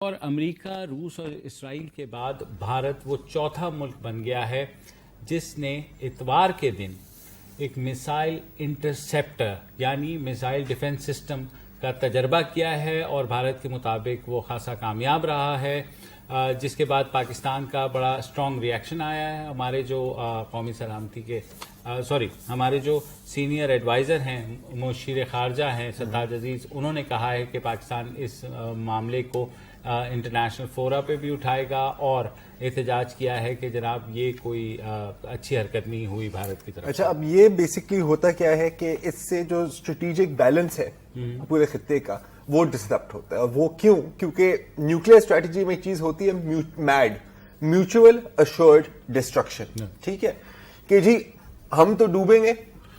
اور امریکہ، روس اور اسرائیل کے بعد بھارت وہ چوتھا ملک بن گیا ہے جس نے اتوار کے دن ایک میزائل انٹرسیپٹر یعنی میزائل ڈیفنس سسٹم کا تجربہ کیا ہے، اور بھارت کے مطابق وہ خاصا کامیاب رہا ہے، جس کے بعد پاکستان کا بڑا اسٹرانگ ری ایکشن آیا ہے۔ ہمارے جو قومی سلامتی کے ہمارے جو سینئر ایڈوائزر ہیں، مشیر خارجہ ہیں سرتاج عزیز، انہوں نے کہا ہے کہ پاکستان اس معاملے کو انٹرنیشنل فورا پہ بھی اٹھائے گا، اور احتجاج کیا ہے کہ جناب یہ کوئی اچھی حرکت نہیں ہوئی بھارت کی طرف۔ اچھا، اب یہ بیسکلی ہوتا کیا ہے کہ اس سے جو اسٹریٹجک بیلنس ہے پورے خطے کا وہ ڈسرپٹ ہوتا ہے، اور وہ کیونکہ نیوکلیئر اسٹریٹجی میں چیز ہوتی ہے میڈ میوچل اشورڈ ڈسٹرکشن، ٹھیک ہے کہ جی ہم تو ڈوبیں گے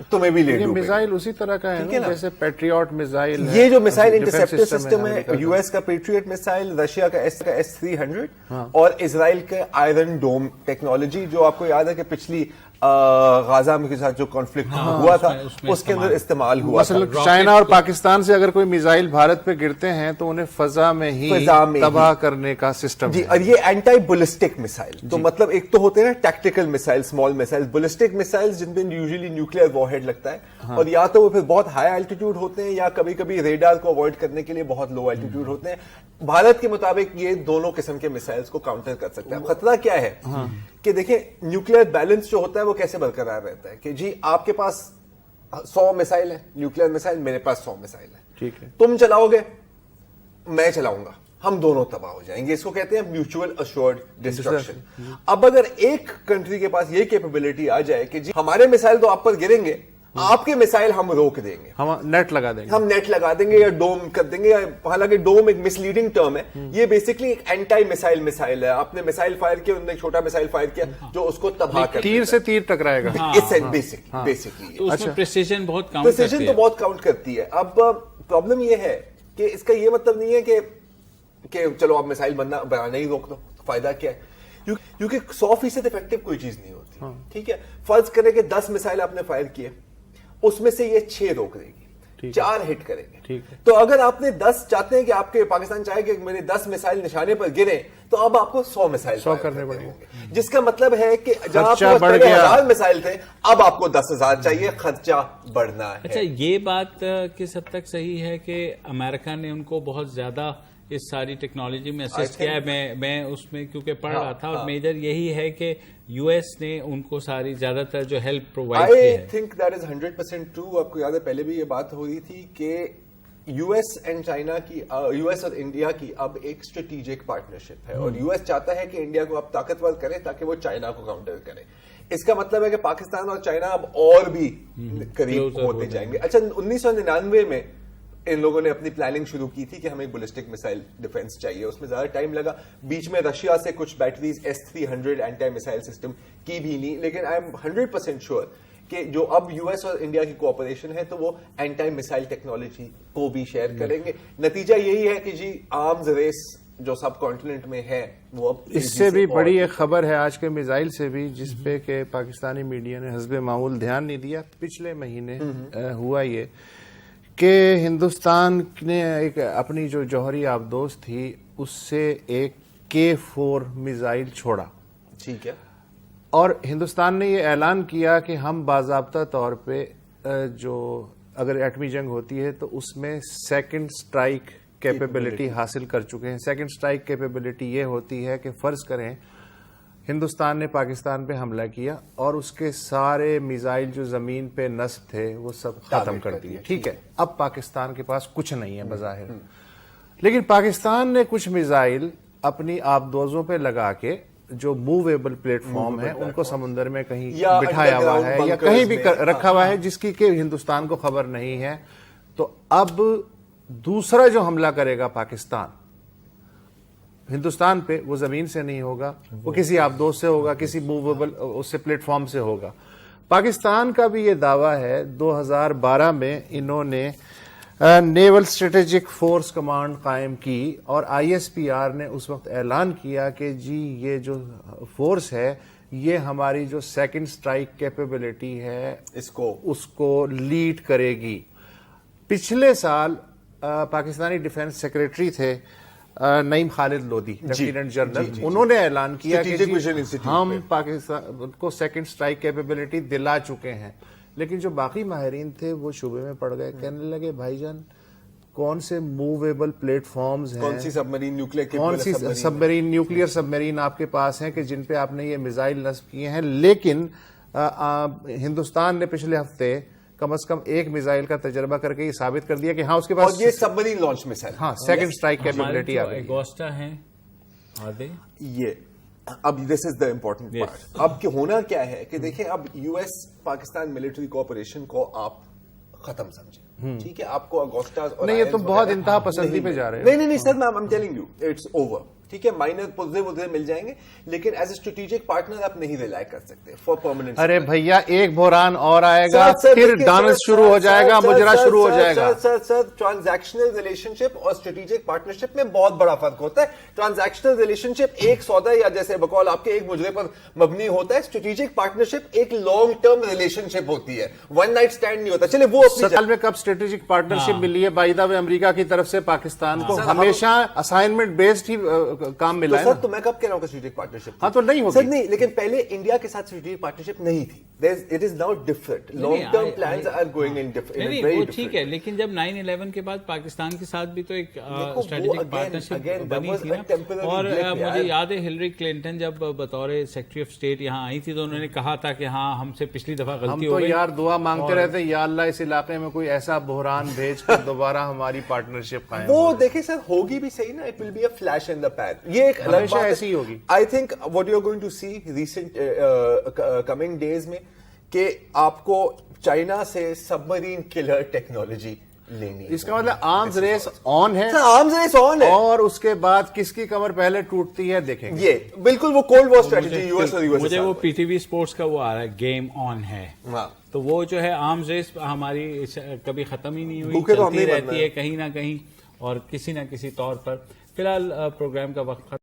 تمہیں بھی لے ڈوبیں گے۔ میزائل اسی طرح کا ہے نا جیسے پیٹریوٹ میزائل، یہ جو میزائل انٹرسیپٹر سسٹم ہے، یو ایس کا پیٹریوٹ میزائل، رشیا کا S-300 اور اسرائیل کا آئرن ڈوم ٹیکنالوجی، جو آپ کو یاد ہے کہ پچھلی غازہ کے ساتھ جو کانفلکٹ ہوا تھا اس کے اندر استعمال ہوا تھا۔ چائنا اور پاکستان سے اگر کوئی میزائل بھارت پہ گرتے ہیں تو انہیں فضا میں ہی تباہ کرنے کا سسٹم جی، اور یہ اینٹی بلسٹک میسائل، تو مطلب ایک تو ہوتے ہیں نا tactical missile, small missile, ballistic missile جن پہ یوزلی نیوکلیئر وار ہیڈ لگتا ہے، اور یا تو وہ پھر بہت ہائی الٹیٹیوڈ ہوتے ہیں یا کبھی کبھی ریڈار کو اوائڈ کرنے کے لیے بہت لو الٹیٹیوڈ ہوتے ہیں۔ بھارت کے مطابق یہ دونوں قسم کے میسائلز کو کاؤنٹر کر سکتا ہے۔ خطرہ کیا ہے کہ دیکھیں نیوکلیئر بیلنس جو ہوتا ہے وہ کیسے برقرار رہتا ہے کہ جی آپ کے پاس 100 میسائل ہیں نیوکلیئر میسائل، میرے پاس 100 میسائل ہیں، ٹھیک ہے، تم چلاؤ گے میں چلاؤں گا، ہم دونوں تباہ ہو جائیں گے۔ اس کو کہتے ہیں میوچل اشورڈ ڈسٹرکشن۔ اب اگر ایک کنٹری کے پاس یہ کیپیبلٹی آ جائے کہ جی ہمارے میسائل تو آپ پر گریں گے، آپ کے میسائل ہم روک دیں گے، ہم نیٹ لگا دیں گے، ہم نیٹ لگا دیں گے یا ڈوم کر دیں گے۔ حالانکہ ڈوم ایک مس لیڈنگ ٹرم ہے، یہ بیسکلی ایک اینٹی میسائل ہے۔ آپ نے میسائل فائر کیا، انہوں نے ایک چھوٹا میسائل فائر کیا جو اس کو تباہ کر تیر سے تیر ٹکرائے گا، بیسکلی اس میں پریسیژن بہت کاؤنٹ کرتی ہے۔ اب پرابلم یہ ہے کہ اس کا یہ مطلب نہیں ہے کہ چلو آپ میسائل بنانا ہی روک دو، فائدہ کیا ہے؟ کیونکہ 100% افیکٹو کوئی چیز نہیں ہوتی، ٹھیک ہے۔ فرض کریں کہ 10 میسائل آپ نے فائر کیے، اس میں سے یہ 6 روک دے گی، 4 ہٹ کریں گے، تو اگر آپ نے 10 چاہتے ہیں کہ آپ کے پاکستان چاہے کہ میرے 10 میسائل نشانے پر گریں، تو اب آپ کو 100 میسائل کرنے پڑیں گے، جس کا مطلب ہے کہ جہاں آپ کو 1000 میسائل تھے اب آپ کو 10,000 چاہیے، خرچہ بڑھنا ہے۔ اچھا، یہ بات کس حد تک صحیح ہے کہ امریکہ نے ان کو بہت زیادہ اس ساری ٹیکنالوجی میں اسسٹ کیا ہے؟ میں اس میں کیونکہ پڑھ رہا تھا، اور میجر یہی ہے کہ یو ایس نے ان کو ساری زیادہ تر جو ہیلپ پرووائڈ کی ہے۔ I think that is 100% true۔ آپ کو یاد ہے پہلے بھی یہ بات ہو رہی تھی کہ یو ایس اینڈ چائنا کی، یو ایس اور انڈیا کی اب ایک اسٹریٹجک پارٹنرشپ ہے، اور یو ایس چاہتا ہے کہ انڈیا کو اب طاقتور کرے تاکہ وہ چائنا کو کاؤنٹر کرے۔ اس کا مطلب ہے کہ پاکستان اور چائنا اب اور بھی قریب ہوتے جائیں گے۔ اچھا، 1999 میں ان لوگوں نے اپنی پلاننگ شروع کی تھی کہ ہمیں بلسٹک میسائل ڈیفنس چاہیے، اس میں زیادہ ٹائم لگا، بیچ میں رشیا سے کچھ batteries S-300 anti missile system کی بھی نہیں، لیکن آئی ایم 100% شیور کہ جو اب یو ایس اور انڈیا کی کوآپریشن ہے تو وہ اینٹی میسائل ٹیکنالوجی کو بھی شیئر کریں گے۔ نتیجہ یہی ہے کہ جی آرمز ریس جو سب کانٹیننٹ میں ہے وہ اب اس سے بھی بڑی ایک خبر ہے آج کے میزائل سے بھی، جس پہ کہ پاکستانی میڈیا نے حسب معمول دھیان نہیں دیا۔ پچھلے مہینے ہوا یہ کہ ہندوستان نے ایک اپنی جو جوہری آبدوز تھی اس سے ایک K-4 میزائل چھوڑا، ٹھیک ہے، اور ہندوستان نے یہ اعلان کیا کہ ہم باضابطہ طور پہ جو اگر ایٹمی جنگ ہوتی ہے تو اس میں سیکنڈ سٹرائک کیپیبلٹی حاصل کر چکے ہیں۔ سیکنڈ سٹرائک کیپیبلٹی یہ ہوتی ہے کہ فرض کریں ہندوستان نے پاکستان پہ حملہ کیا اور اس کے سارے میزائل جو زمین پہ نصب تھے وہ سب ختم کر دیے، ٹھیک ہے، اب پاکستان کے پاس کچھ نہیں ہے بظاہر، لیکن پاکستان نے کچھ میزائل اپنی آبدوزوں پہ لگا کے جو موویبل پلیٹ فارم ہے ان کو سمندر میں کہیں بٹھایا ہوا ہے یا کہیں بھی رکھا ہوا ہے جس کی کہ ہندوستان کو خبر نہیں ہے۔ تو اب دوسرا جو حملہ کرے گا پاکستان ہندوستان پہ، وہ زمین سے نہیں ہوگا، وہ کسی آبدوز سے ہوگا، کسی موویبل اس سے پلیٹ فارم سے ہوگا۔ پاکستان کا بھی یہ دعویٰ ہے، 2012 میں انہوں نے نیول اسٹریٹجک فورس کمانڈ قائم کی، اور ISPR نے اس وقت اعلان کیا کہ جی یہ جو فورس ہے یہ ہماری جو سیکنڈ سٹرائک کیپیبلٹی ہے اس کو لیڈ کرے گی۔ پچھلے سال پاکستانی ڈیفنس سیکریٹری تھے نعیم خالد لودھی لیفٹیننٹ جنرل، انہوں نے اعلان کیا کہ Strategic Vision Institute ہم پاکستان کو سیکنڈ اسٹرائک کیپیبلٹی دلا چکے ہیں. لیکن جو باقی ماہرین تھے وہ شبے میں پڑ گئے، کہنے لگے بھائی جان کون سے موویبل پلیٹ فارمز ہیں، کون سی سب مرین کون سی سبمرین نیوکلیئر سبمرین آپ کے پاس ہیں کہ جن پہ آپ نے یہ میزائل نصب کیے ہیں. لیکن ہندوستان نے پچھلے ہفتے کم از کم ایک میزائل کا تجربہ کر کے یہ ثابت کر دیا کہ ہاں اس کے اور پاس یہ سب مرین لانچ میسائل. ہاں سیکنڈ اسٹرائک کیپیبلٹی آ گئی. ایگوسٹا ہیں یہ اب دس از دا امپورٹنٹ پارٹ. اب کہ ہونا کیا ہے کہ دیکھیں اب U S Pakistan military cooperation کو آپ ختم سمجھیں، ٹھیک ہے، آپ کو اگوسٹا نہیں یہ تو بہت انتہا پسندی پہ جا رہے ہیں. نہیں سر، میں am telling you it's over. ٹھیک ہے، مائنر پوزے مل جائیں گے لیکن ایز اے اسٹریٹجک پارٹنر آپ نہیں ریلائی کر سکتے فار پرماننٹ. ارے بھیا ایک بحران اور آئے گا، پھر ڈانس شروع ہو جائے گا، مجرا شروع ہو جائے گا. سر ٹرانزیکشنل ریلیشن شپ اور اسٹریٹجک پارٹنرشپ میں بہت بڑا فرق ہوتا ہے. ٹرانزیکشنل ریلیشن شپ ایک سودا یا جیسے بقول آپ کے ایک مجرے پر مبنی ہوتا ہے. اسٹریٹجک پارٹنرشپ ایک لانگ ٹرم ریلیشن شپ ہوتی ہے، ون نائٹ اسٹینڈ نہیں ہوتا. چلے وہ سال میں کب اسٹریٹجک پارٹنرشپ ملی ہے بائی دا وے امریکہ کی طرف سے پاکستان کو؟ ہمیشہ اسائنمنٹ بیسڈ ہی کام ملا ہے. تو میں کب کہہ رہا ہوں کہ اسٹریٹجک پارٹنرشپ ہاں تو نہیں ہوگی سر، نہیں، لیکن پہلے انڈیا کے ساتھ اسٹریٹجک پارٹنرشپ نہیں تھی. It is now different. Long term plans are going in نہیں وہ ٹھیک ہے، لیکن جب 9/11 کے بعد پاکستان کے ساتھ بھی تو ایک اسٹریٹجک پارٹنرشپ بنی تھی نا. اور مجھے یاد ہے ہلری کلنٹن جب بطور سیکرٹری آف اسٹیٹ یہاں آئی تھی تو انہوں نے کہا تھا کہ ہاں ہم سے پچھلی دفعہ غلطی ہو گئی. ہم تو یار دعا مانگتے رہتے ہیں یا اللہ اس علاقے میں کوئی ایسا بحران بھیج کر دوبارہ ہماری پارٹنرشپ قائم. وہ دیکھیں سر ہوگی بھی صحیح نا، it will be a flash in the pan. یہ ایک الگ بات ایسی ہوگی. I think what you are going to see recent coming days میں کہ آپ کو چائنا سے سب مرین کلر ٹیکنالوجی لینی ہے. اس کا مطلب آرمز ریس آن ہے، آرمز ریس آن ہے، اور اس کے بعد کس کی کمر پہلے ٹوٹتی ہے دیکھیں گے. یہ بالکل وہ cold war strategy U S اور یو ایس. مجھے وہ پی ٹی وی اسپورٹس کا وہ آ رہا ہے گیم آن ہے، تو وہ جو ہے آرمز ریس ہماری کبھی ختم ہی نہیں ہوئی، چلتی رہتی ہے کہیں نہ کہیں اور کسی نہ کسی طور پر. فی الحال پروگرام کا وقت